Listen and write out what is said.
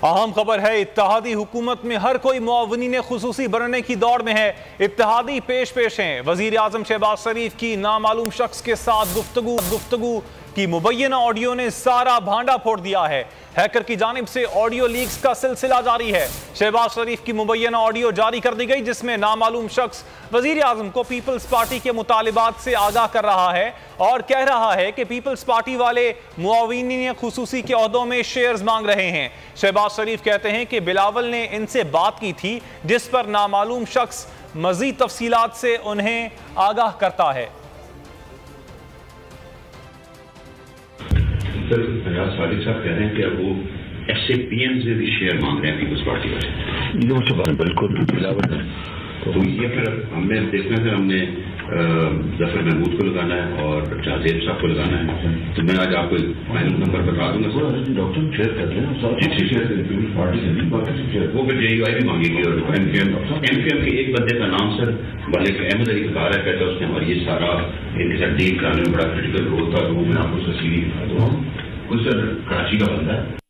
اہم خبر ہے، اتحادی حکومت میں ہر کوئی معاونین خصوصی بننے کی دوڑ میں ہے۔ اتحادی پیش ہیں۔ وزیر اعظم شہباز شریف کی نامعلوم شخص کے ساتھ گفتگو کی مبینہ آڈیو نے سارا بھانڈا پھوڑ دیا ہے۔ ہیکر کی جانب سے آڈیو لیکس کا سلسلہ جاری ہے۔ شہباز شریف کی مبینہ آڈیو جاری کر دی گئی، جس میں نامعلوم شخص وزیر اعظم کو پیپلز پارٹی کے مطالبات سے آگاہ کر رہا ہے اور کہہ رہا ہے کہ پیپلز پارٹی والے معاونین خصوصی کے عہدوں میں شیئرز مانگ رہے ہیں۔ شہباز شریف کہتے ہیں کہ بلاول نے ان سے بات کی تھی، جس پر نامعلوم شخص مزید تفصیلات سے انہیں آگاہ کرتا ہے۔ سر فیاض صادق صاحب کہہ رہے ہیں کہ وہ ایس اے پی ایم سے بھی شیئر مانگ رہے ہیں پیپلز پارٹی والے۔ بالکل بلاول تو یہ پھر ہم نے دیکھنا ہے، ہم نے ظفر محمود کو لگانا ہے اور شاہزیب صاحب کو لگانا ہے، تو میں آج آپ کو فائنل نمبر بتا دوں گا۔ ڈاکٹر شیئر کر لیں، وہ پھر جے یو آئی بھی مانگے گی اور ایم پی ایم کے ایک بندے کا نام سر ملک احمد علی کا ہے، کہتا ہے اس نے ہماری یہ سارا ان کے ساتھ ڈیل کرانے میں بڑا کریٹیکل رول تھا، تو وہ میں آپ کو اس کا سی وی دکھا دوں۔ کوئی سر کراچی کا بندہ ہے۔